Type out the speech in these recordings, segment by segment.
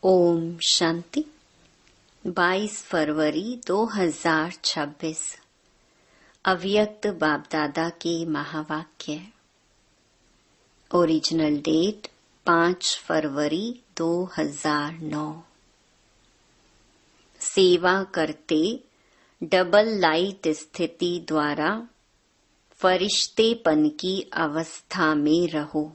ओम शांति। 22 फरवरी 2026 अव्यक्त बाप दादा के महावाक्य। ओरिजिनल डेट 5 फरवरी 2009। सेवा करते डबल लाइट स्थिति द्वारा फरिश्तेपन की अवस्था में रहो।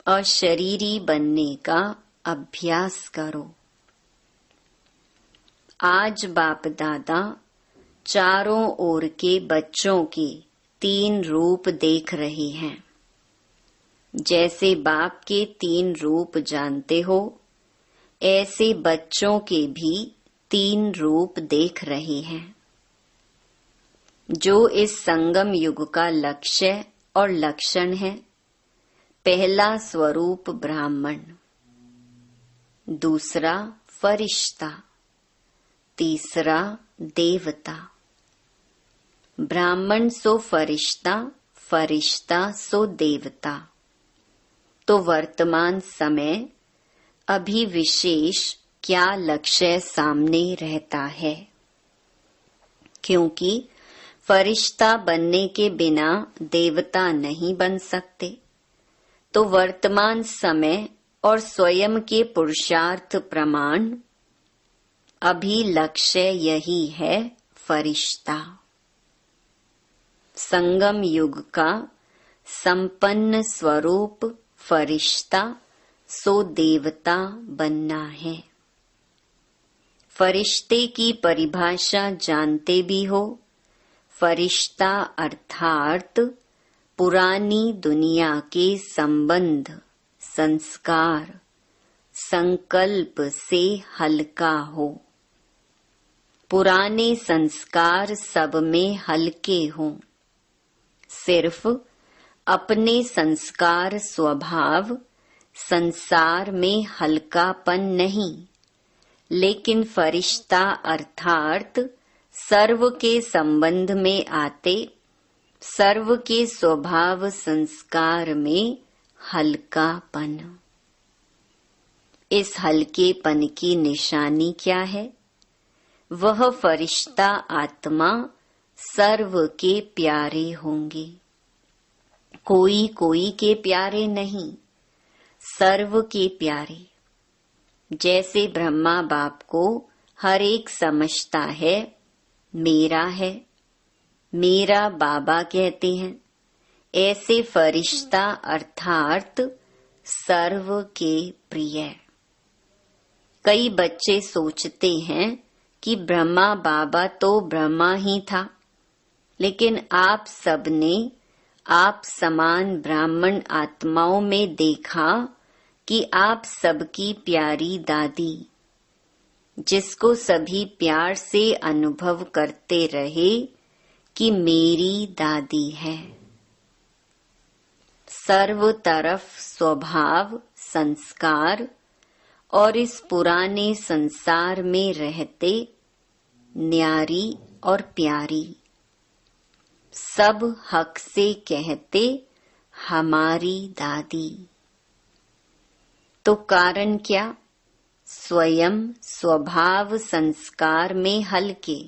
अशरीरी बनने का अभ्यास करो। आज बाप दादा चारों ओर के बच्चों के 3 रूप देख रहे हैं। जैसे बाप के 3 रूप जानते हो, ऐसे बच्चों के भी 3 रूप देख रहे हैं। जो इस संगम युग का लक्ष्य और लक्षण है। पहला स्वरूप ब्राह्मण, दूसरा फरिश्ता, तीसरा देवता। ब्राह्मण सो फरिश्ता, फरिश्ता सो देवता। तो वर्तमान समय अभी विशेष क्या लक्ष्य सामने रहता है? क्योंकि फरिश्ता बनने के बिना देवता नहीं बन सकते। तो वर्तमान समय और स्वयं के पुरुषार्थ प्रमाण अभी लक्ष्य यही है, फरिश्ता। संगम युग का संपन्न स्वरूप फरिश्ता सो देवता बनना है। फरिश्ते की परिभाषा जानते भी हो। फरिश्ता अर्थात पुरानी दुनिया के संबंध, संस्कार, संकल्प से हल्का हो। पुराने संस्कार सब में हल्के हों। सिर्फ अपने संस्कार स्वभाव संसार में हल्कापन नहीं, लेकिन फरिश्ता अर्थात सर्व के संबंध में आते, सर्व के स्वभाव संस्कार में हल्कापन। इस हल्केपन की निशानी क्या है? वह फरिश्ता आत्मा सर्व के प्यारे होंगे। कोई कोई के प्यारे नहीं, सर्व के प्यारे। जैसे ब्रह्मा बाप को हर एक समझता है, मेरा है, मेरा बाबा कहते हैं। ऐसे फरिश्ता अर्थात सर्व के प्रिय। कई बच्चे सोचते हैं कि ब्रह्मा बाबा तो ब्रह्मा ही था, लेकिन आप सबने आप समान ब्राह्मण आत्माओं में देखा कि आप सबकी प्यारी दादी, जिसको सभी प्यार से अनुभव करते रहे कि मेरी दादी है। सर्व तरफ स्वभाव, संस्कार और इस पुराने संसार में रहते न्यारी और प्यारी। सब हक से कहते हमारी दादी। तो कारण क्या? स्वयं स्वभाव संस्कार में हल्के,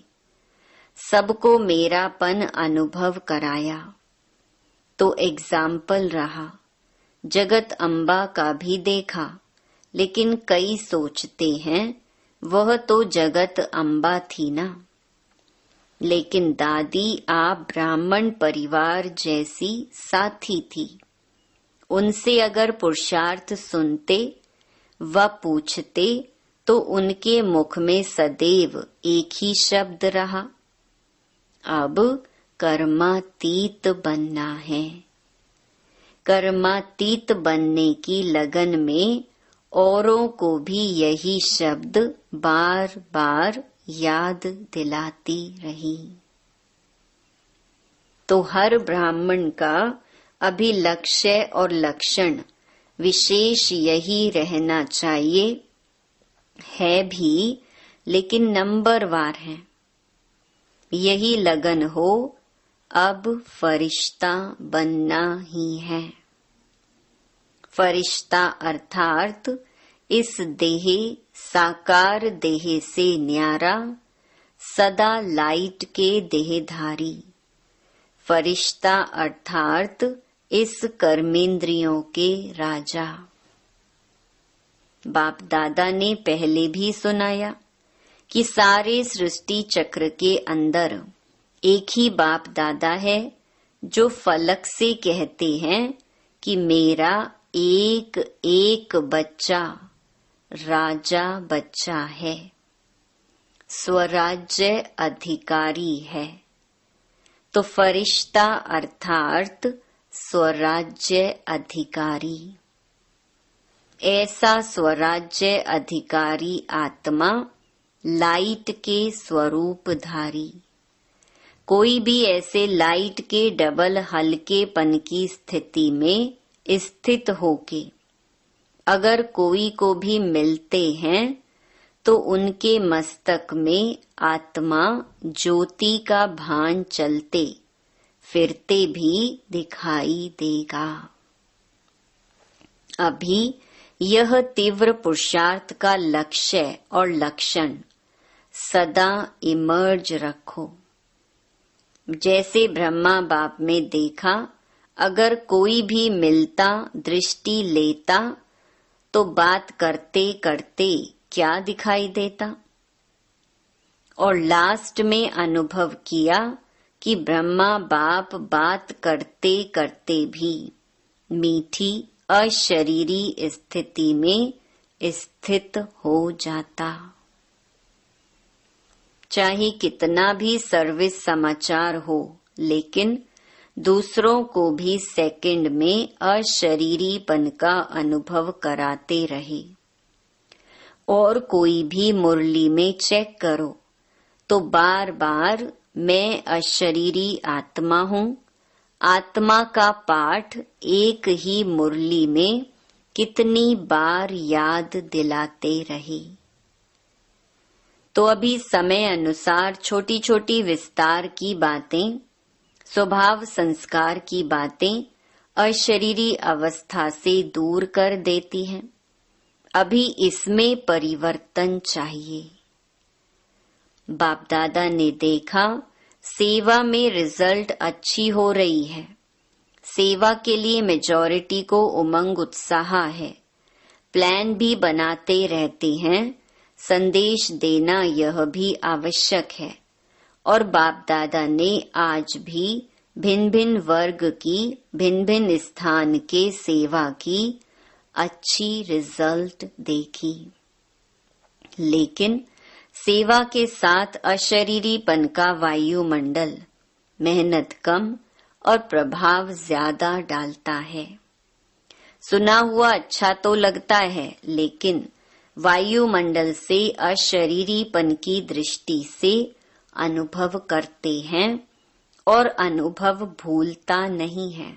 सबको मेरापन अनुभव कराया। तो एग्जाम्पल रहा। जगत अम्बा का भी देखा, लेकिन कई सोचते हैं वह तो जगत अम्बा थी ना। लेकिन दादी आप ब्राह्मण परिवार जैसी साथी थी। उनसे अगर पुरुषार्थ सुनते व पूछते तो उनके मुख में सदैव एक ही शब्द रहा, अब कर्मातीत बनना है। कर्मातीत बनने की लगन में औरों को भी यही शब्द बार बार याद दिलाती रही। तो हर ब्राह्मण का अभी लक्ष्य और लक्षण विशेष यही रहना चाहिए, है भी, लेकिन नंबरवार है। यही लगन हो, अब फरिश्ता बनना ही है। फरिश्ता अर्थात इस देह साकार देह से न्यारा, सदा लाइट के देहधारी, फरिश्ता अर्थात इस कर्मेंद्रियों के राजा। बाप दादा ने पहले भी सुनाया कि सारे सृष्टि चक्र के अंदर एक ही बाप दादा है जो फलक से कहते हैं कि मेरा एक एक बच्चा राजा बच्चा है, स्वराज्य अधिकारी है। तो फरिश्ता अर्थात स्वराज्य अधिकारी, ऐसा स्वराज्य अधिकारी आत्मा लाइट के स्वरूपधारी। कोई भी ऐसे लाइट के डबल हल्केपन की स्थिति में स्थित होके अगर कोई को भी मिलते हैं तो उनके मस्तक में आत्मा ज्योति का भान चलते फिरते भी दिखाई देगा। अभी यह तीव्र पुरुषार्थ का लक्ष्य और लक्षण सदा इमर्ज रखो। जैसे ब्रह्मा बाप में देखा, अगर कोई भी मिलता दृष्टि लेता तो बात करते करते क्या दिखाई देता, और लास्ट में अनुभव किया कि ब्रह्मा बाप बात करते करते भी मीठी अशरीरी स्थिति में स्थित हो जाता। चाहे कितना भी सर्विस समाचार हो, लेकिन दूसरों को भी सेकंड में अशरीरीपन का अनुभव कराते रहे। और कोई भी मुरली में चेक करो तो बार बार मैं अशरीरी आत्मा हूँ, आत्मा का पाठ एक ही मुरली में कितनी बार याद दिलाते रहे। तो अभी समय अनुसार छोटी छोटी विस्तार की बातें, स्वभाव संस्कार की बातें अशरीरी अवस्था से दूर कर देती हैं। अभी इसमें परिवर्तन चाहिए। बाप दादा ने देखा सेवा में रिजल्ट अच्छी हो रही है, सेवा के लिए मेजॉरिटी को उमंग उत्साह है, प्लान भी बनाते रहते हैं, संदेश देना यह भी आवश्यक है। और बाप दादा ने आज भी भिन्न भिन्न वर्ग की भिन्न भिन्न स्थान के सेवा की अच्छी रिजल्ट देखी। लेकिन सेवा के साथ अशरीरीपन का वायुमंडल मेहनत कम और प्रभाव ज्यादा डालता है। सुना हुआ अच्छा तो लगता है, लेकिन वायुमंडल से अशरीरीपन की दृष्टि से अनुभव करते हैं और अनुभव भूलता नहीं है।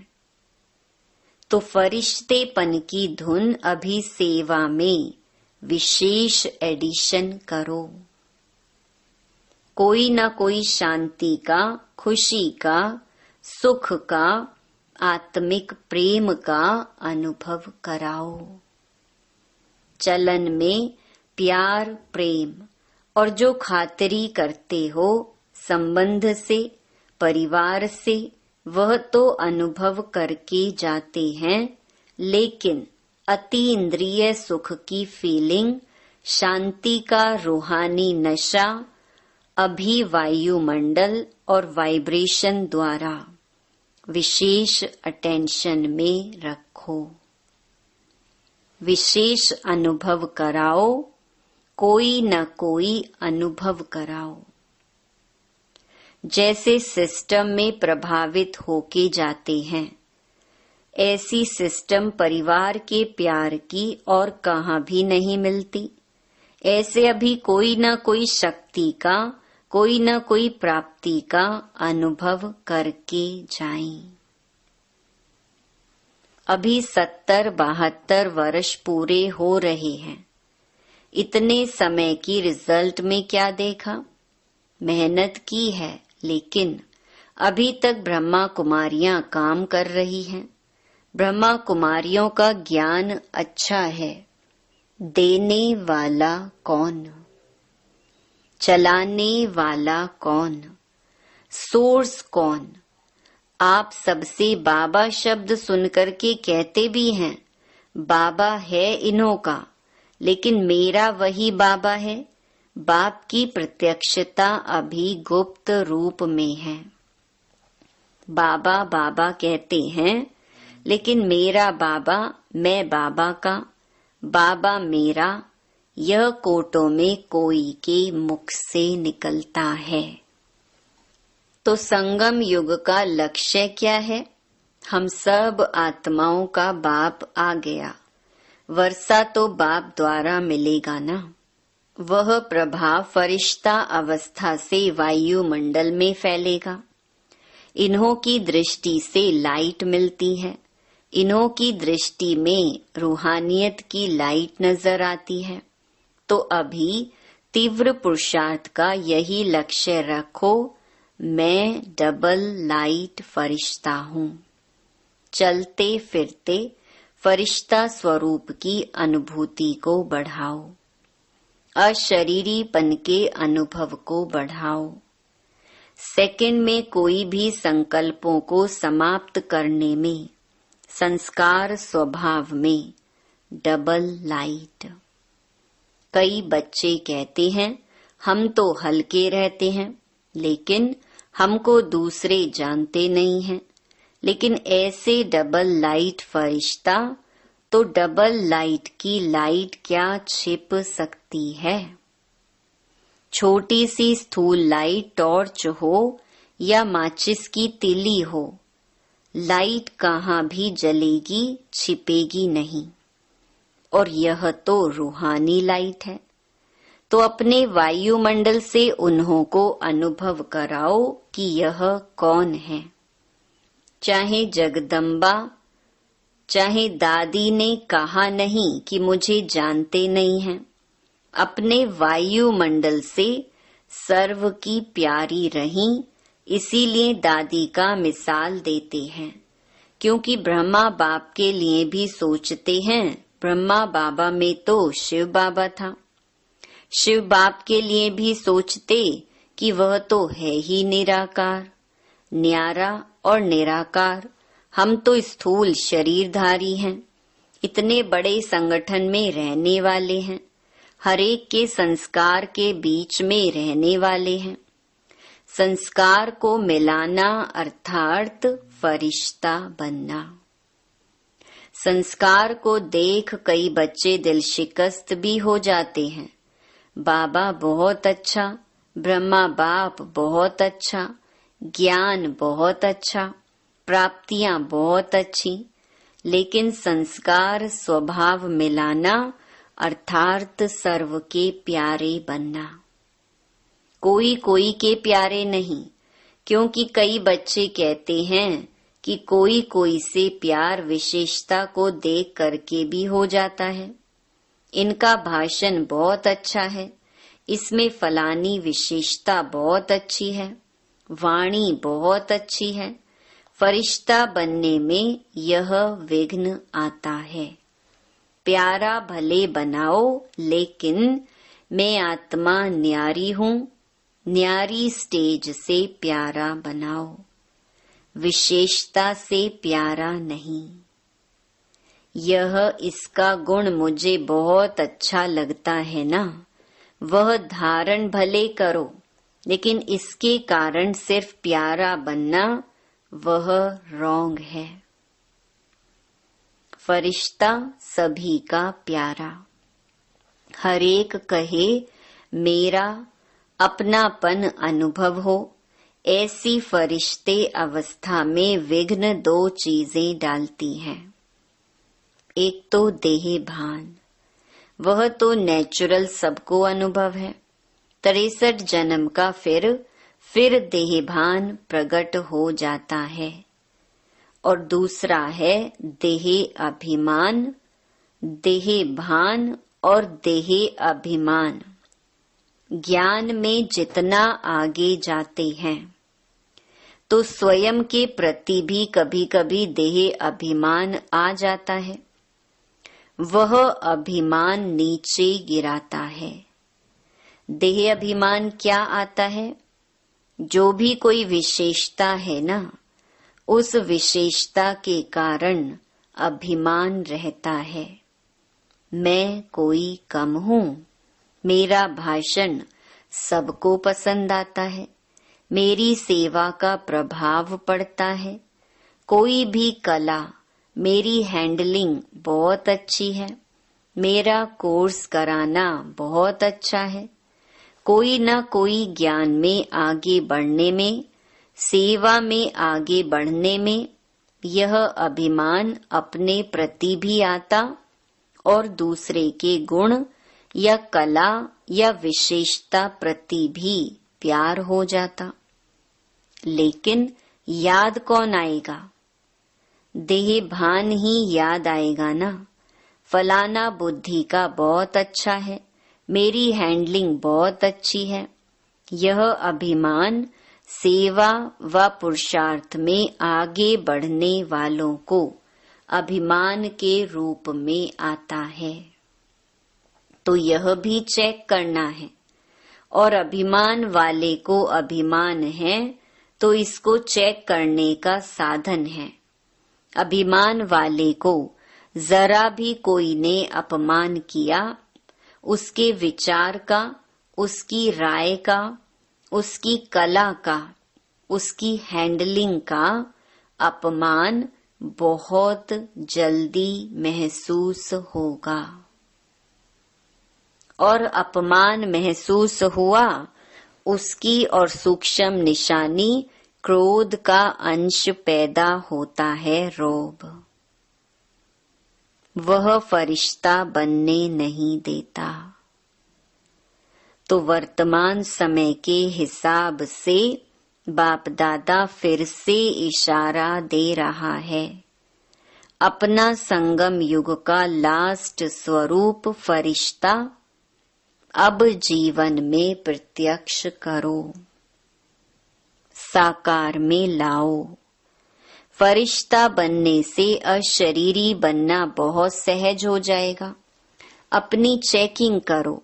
तो फरिश्तेपन की धुन अभी सेवा में विशेष एडिशन करो। कोई न कोई शांति का, खुशी का, सुख का, आत्मिक प्रेम का अनुभव कराओ। चलन में प्यार प्रेम और जो खातिरी करते हो संबंध से, परिवार से, वह तो अनुभव करके जाते हैं, लेकिन अति इंद्रिय सुख की फीलिंग, शांति का रूहानी नशा अभी वायुमंडल और वाइब्रेशन द्वारा विशेष अटेंशन में रखो। विशेष अनुभव कराओ, कोई न कोई अनुभव कराओ। जैसे सिस्टम में प्रभावित होके जाते हैं, ऐसी सिस्टम परिवार के प्यार की और कहाँ भी नहीं मिलती। ऐसे अभी कोई न कोई शक्ति का, कोई न कोई प्राप्ति का अनुभव करके जाएं। अभी 70-72 वर्ष पूरे हो रहे हैं। इतने समय की रिजल्ट में क्या देखा? मेहनत की है, लेकिन अभी तक ब्रह्मा कुमारियां काम कर रही हैं। ब्रह्मा कुमारियों का ज्ञान अच्छा है, देने वाला कौन, चलाने वाला कौन, सोर्स कौन। आप सबसे बाबा शब्द सुनकर के कहते भी हैं बाबा है इन्हों का, लेकिन मेरा वही बाबा है। बाप की प्रत्यक्षता अभी गुप्त रूप में है। बाबा बाबा कहते हैं, लेकिन मेरा बाबा, मैं बाबा का, बाबा मेरा, यह कोटों में कोई के मुख से निकलता है। तो संगम युग का लक्ष्य क्या है? हम सब आत्माओं का बाप आ गया। वर्षा तो बाप द्वारा मिलेगा ना। वह प्रभाव फरिश्ता अवस्था से वायुमंडल में फैलेगा। इन्हों की दृष्टि से लाइट मिलती है। इन्हों की दृष्टि में रूहानियत की लाइट नजर आती है। तो अभी तीव्र पुरुषार्थ का यही लक्ष्य रखो, मैं डबल लाइट फरिश्ता हूँ। चलते फिरते फरिश्ता स्वरूप की अनुभूति को बढ़ाओ, अशरीरीपन के अनुभव को बढ़ाओ। सेकंड में कोई भी संकल्पों को समाप्त करने में, संस्कार स्वभाव में डबल लाइट। कई बच्चे कहते हैं हम तो हल्के रहते हैं, लेकिन हमको दूसरे जानते नहीं हैं। लेकिन ऐसे डबल लाइट फरिश्ता, तो डबल लाइट की लाइट क्या छिप सकती है? छोटी सी स्थूल लाइट टॉर्च हो या माचिस की तीली हो, लाइट कहाँ भी जलेगी, छिपेगी नहीं। और यह तो रूहानी लाइट है। तो अपने वायुमंडल से उन्हों को अनुभव कराओ कि यह कौन है। चाहे जगदम्बा, चाहे दादी ने कहा नहीं कि मुझे जानते नहीं हैं। अपने वायुमंडल से सर्व की प्यारी रहीं, इसीलिए दादी का मिसाल देते हैं। क्योंकि ब्रह्मा बाप के लिए भी सोचते हैं। ब्रह्मा बाबा में तो शिव बाबा था। शिव बाप के लिए भी सोचते कि वह तो है ही निराकार, न्यारा और निराकार। हम तो स्थूल शरीरधारी हैं, इतने बड़े संगठन में रहने वाले हैं, हरेक के संस्कार के बीच में रहने वाले हैं। संस्कार को मिलाना अर्थात फरिश्ता बनना। संस्कार को देख कई बच्चे दिल शिकस्त भी हो जाते हैं। बाबा बहुत अच्छा, ब्रह्मा बाप बहुत अच्छा, ज्ञान बहुत अच्छा, प्राप्तियां बहुत अच्छी, लेकिन संस्कार स्वभाव मिलाना अर्थात सर्व के प्यारे बनना। कोई कोई के प्यारे नहीं, क्योंकि कई बच्चे कहते हैं कि कोई कोई से प्यार विशेषता को देख करके भी हो जाता है। इनका भाषण बहुत अच्छा है, इसमें फलानी विशेषता बहुत अच्छी है, वाणी बहुत अच्छी है। फरिश्ता बनने में यह विघ्न आता है। प्यारा भले बनाओ, लेकिन मैं आत्मा न्यारी हूँ, न्यारी स्टेज से प्यारा बनाओ, विशेषता से प्यारा नहीं। यह इसका गुण मुझे बहुत अच्छा लगता है ना, वह धारण भले करो, लेकिन इसके कारण सिर्फ प्यारा बनना वह रॉन्ग है। फरिश्ता सभी का प्यारा, हरेक कहे मेरा, अपनापन अनुभव हो। ऐसी फरिश्ते अवस्था में विघ्न दो चीजें डालती हैं। एक तो देह भान, वह तो नेचुरल सबको अनुभव है। 63 जन्म का फिर देह भान प्रकट हो जाता है। और दूसरा है देह अभिमान, देह भान और देह अभिमान। ज्ञान में जितना आगे जाते हैं तो स्वयं के प्रति भी कभी कभी देह अभिमान आ जाता है। वह अभिमान नीचे गिराता है। देह अभिमान क्या आता है? जो भी कोई विशेषता है ना, उस विशेषता के कारण अभिमान रहता है। मैं कोई कम हूँ, मेरा भाषण सबको पसंद आता है, मेरी सेवा का प्रभाव पड़ता है, कोई भी कला, मेरी हैंडलिंग बहुत अच्छी है, मेरा कोर्स कराना बहुत अच्छा है, कोई न कोई ज्ञान में आगे बढ़ने में, सेवा में आगे बढ़ने में यह अभिमान अपने प्रति भी आता और दूसरे के गुण या कला या विशेषता प्रति भी प्यार हो जाता। लेकिन याद कौन आएगा? देह भान ही याद आएगा ना। फलाना बुद्धि का बहुत अच्छा है, मेरी हैंडलिंग बहुत अच्छी है। यह अभिमान सेवा व पुरुषार्थ में आगे बढ़ने वालों को अभिमान के रूप में आता है। तो यह भी चेक करना है। और अभिमान वाले को अभिमान है तो इसको चेक करने का साधन है। अभिमान वाले को जरा भी कोई ने अपमान किया, उसके विचार का, उसकी राय का, उसकी कला का, उसकी हैंडलिंग का अपमान बहुत जल्दी महसूस होगा। और अपमान महसूस हुआ, उसकी और सूक्ष्म निशानी क्रोध का अंश पैदा होता है, रोब। वह फरिश्ता बनने नहीं देता। तो वर्तमान समय के हिसाब से बाप दादा फिर से इशारा दे रहा है। अपना संगम युग का लास्ट स्वरूप फरिश्ता अब जीवन में प्रत्यक्ष करो, साकार में लाओ। फरिश्ता बनने से अशरीरी बनना बहुत सहज हो जाएगा। अपनी चेकिंग करो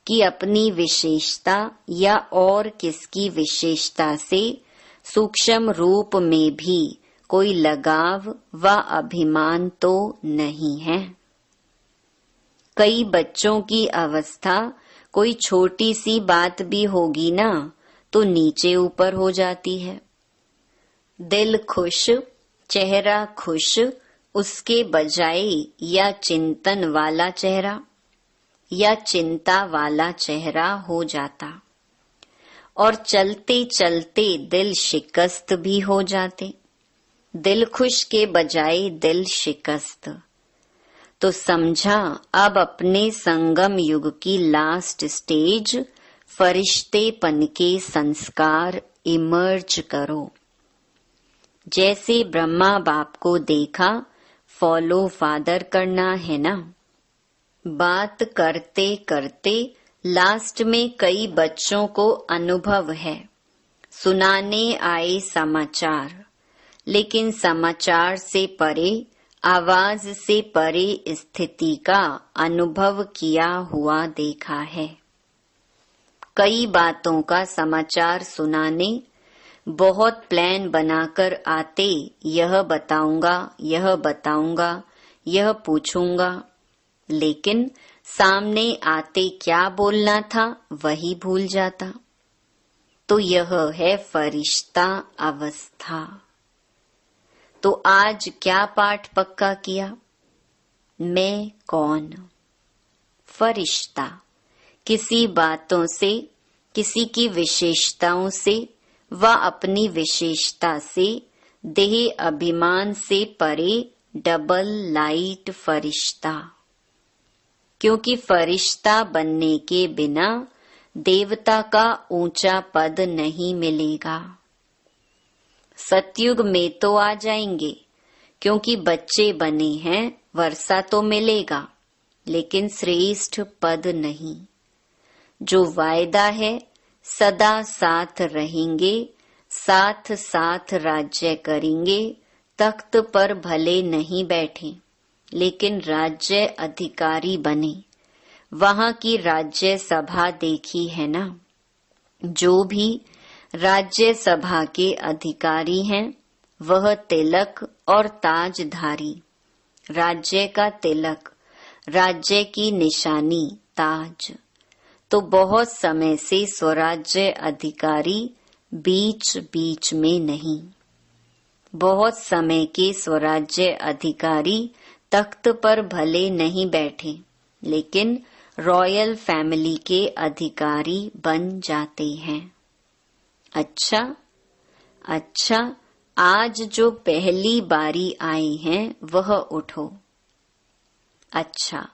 कि अपनी विशेषता या और किसकी विशेषता से सूक्ष्म रूप में भी कोई लगाव व अभिमान तो नहीं है। कई बच्चों की अवस्था कोई छोटी सी बात भी होगी ना तो नीचे ऊपर हो जाती है। दिल खुश, चेहरा खुश, उसके बजाय या चिंतन वाला चेहरा या चिंता वाला चेहरा हो जाता और चलते चलते दिल शिकस्त भी हो जाते। दिल खुश के बजाय दिल शिकस्त। तो समझा अब अपने संगम युग की लास्ट स्टेज फरिश्तेपन के संस्कार इमर्ज करो। जैसे ब्रह्मा बाप को देखा, फॉलो फादर करना है ना। बात करते करते लास्ट में कई बच्चों को अनुभव है, सुनाने आए समाचार, लेकिन समाचार से परे, आवाज से परे स्थिति का अनुभव किया हुआ देखा है। कई बातों का समाचार सुनाने बहुत प्लान बनाकर आते, यह बताऊंगा, यह बताऊंगा, यह पूछूंगा, लेकिन सामने आते क्या बोलना था वही भूल जाता। तो यह है फरिश्ता अवस्था। तो आज क्या पाठ पक्का किया? मैं कौन? फरिश्ता। किसी बातों से, किसी की विशेषताओं से व अपनी विशेषता से, देह अभिमान से परे डबल लाइट फरिश्ता। क्योंकि फरिश्ता बनने के बिना देवता का ऊंचा पद नहीं मिलेगा। सतयुग में तो आ जाएंगे, क्योंकि बच्चे बने हैं, वर्षा तो मिलेगा, लेकिन श्रेष्ठ पद नहीं। जो वायदा है सदा साथ रहेंगे, साथ साथ राज्य करेंगे, तख्त पर भले नहीं बैठे, लेकिन राज्य अधिकारी बने। वहां की राज्य सभा देखी है ना? जो भी राज्य सभा के अधिकारी हैं वह तिलक और ताजधारी। राज्य का तिलक, राज्य की निशानी ताज। तो बहुत समय से स्वराज्य अधिकारी बीच बीच में नहीं। बहुत समय के स्वराज्य अधिकारी तख्त पर भले नहीं बैठे, लेकिन रॉयल फैमिली के अधिकारी बन जाते हैं। अच्छा, आज जो पहली बारी आए हैं वह उठो। अच्छा,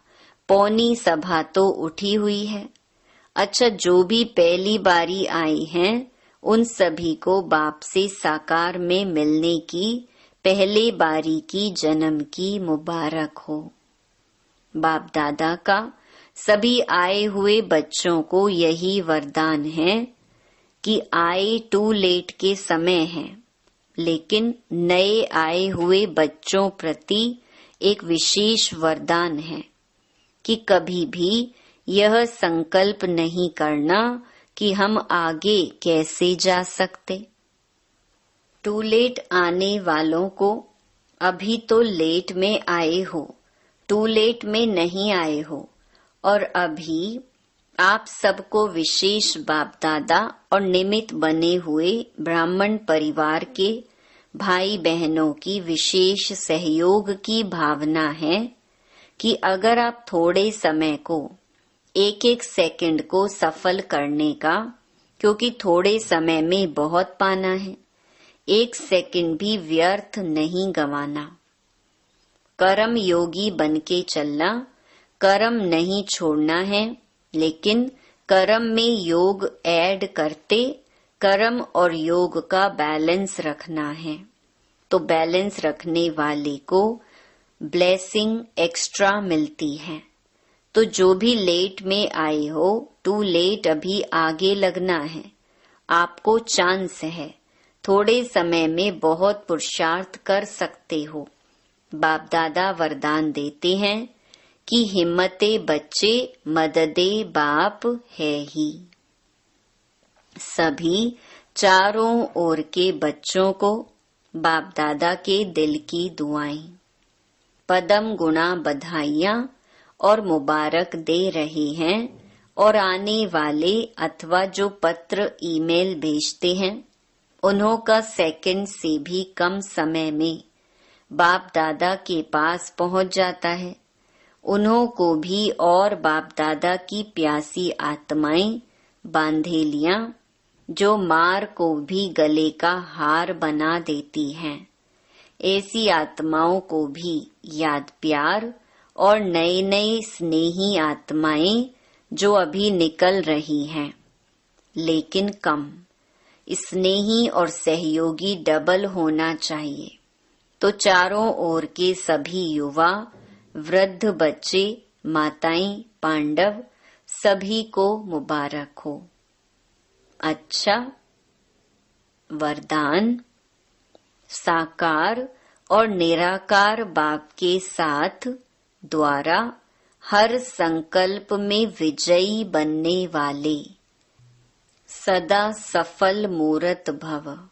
पौनी सभा तो उठी हुई है। अच्छा, जो भी पहली बारी आए हैं उन सभी को बाप से साकार में मिलने की पहले बारी की जन्म की मुबारक हो। बाप दादा का सभी आए हुए बच्चों को यही वरदान है कि आए टू लेट के समय है, लेकिन नए आए हुए बच्चों प्रति एक विशेष वरदान है कि कभी भी यह संकल्प नहीं करना कि हम आगे कैसे जा सकते। टू लेट आने वालों को अभी तो लेट में आए हो, टू लेट में नहीं आए हो, और अभी आप सबको विशेष बाप दादा और निमित्त बने हुए ब्राह्मण परिवार के भाई बहनों की विशेष सहयोग की भावना है कि अगर आप थोड़े समय को एक एक सेकंड को सफल करने का, क्योंकि थोड़े समय में बहुत पाना है, एक सेकंड भी व्यर्थ नहीं गंवाना। कर्म योगी बनके चलना, कर्म नहीं छोड़ना है, लेकिन कर्म में योग ऐड करते कर्म और योग का बैलेंस रखना है। तो बैलेंस रखने वाले को ब्लेसिंग एक्स्ट्रा मिलती है। तो जो भी लेट में आए हो, टू लेट अभी आगे लगना है। आपको चांस है, थोड़े समय में बहुत पुरुषार्थ कर सकते हो। बाप दादा वरदान देते हैं कि हिम्मते बच्चे मददे बाप है ही। सभी चारों ओर के बच्चों को बाप दादा के दिल की दुआएं, पदम गुणा बधाइयां और मुबारक दे रहे हैं। और आने वाले अथवा जो पत्र ईमेल भेजते हैं उन्हों का सेकंड से भी कम समय में बाप दादा के पास पहुंच जाता है। उन्हों को भी और बाप दादा की प्यासी आत्माएं बांधेलियां जो मार को भी गले का हार बना देती हैं, ऐसी आत्माओं को भी याद प्यार और नए नए स्नेही आत्माएं जो अभी निकल रही हैं, लेकिन कम स्नेही और सहयोगी डबल होना चाहिए। तो चारों ओर के सभी युवा, वृद्ध, बच्चे, माताएं, पांडव सभी को मुबारक हो। अच्छा, वरदान साकार और निराकार बाप के साथ द्वारा हर संकल्प में विजयी बनने वाले सदा सफल मूर्त भव।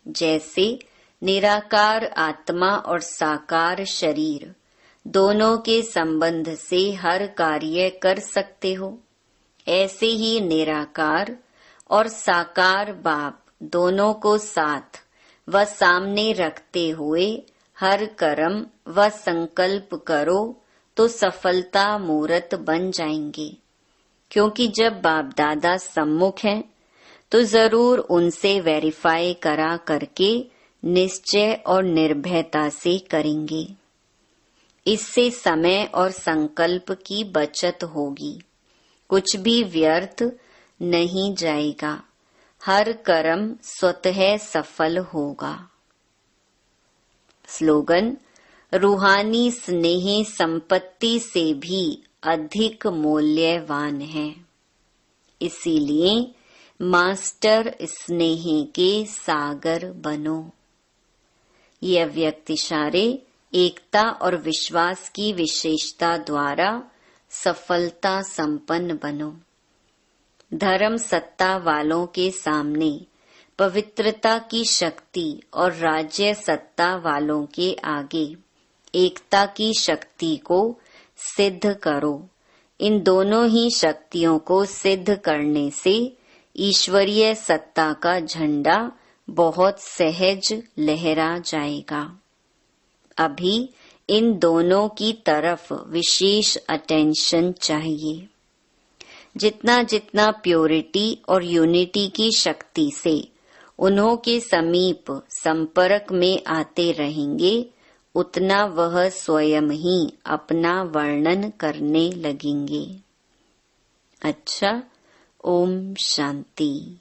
जैसे निराकार आत्मा और साकार शरीर दोनों के संबंध से हर कार्य कर सकते हो, ऐसे ही निराकार और साकार बाप दोनों को साथ व सामने रखते हुए हर कर्म व संकल्प करो तो सफलता मूर्त बन जाएंगे। क्योंकि जब बाप दादा सम्मुख हैं तो जरूर उनसे वेरीफाई करा करके निश्चय और निर्भयता से करेंगे। इससे समय और संकल्प की बचत होगी, कुछ भी व्यर्थ नहीं जाएगा, हर कर्म स्वतः सफल होगा। स्लोगन, रूहानी स्नेह संपत्ति से भी अधिक मूल्यवान है, इसीलिए मास्टर स्नेह के सागर बनो। ये अव्यक्त इशारे एकता और विश्वास की विशेषता द्वारा सफलता संपन्न बनो। धर्म सत्ता वालों के सामने पवित्रता की शक्ति और राज्य सत्ता वालों के आगे एकता की शक्ति को सिद्ध करो। इन दोनों ही शक्तियों को सिद्ध करने से ईश्वरीय सत्ता का झंडा बहुत सहज लहरा जाएगा। अभी इन दोनों की तरफ विशेष अटेंशन चाहिए। जितना जितना प्योरिटी और यूनिटी की शक्ति से उन्हों के समीप संपर्क में आते रहेंगे, उतना वह स्वयं ही अपना वर्णन करने लगेंगे। अच्छा, ओम शांति।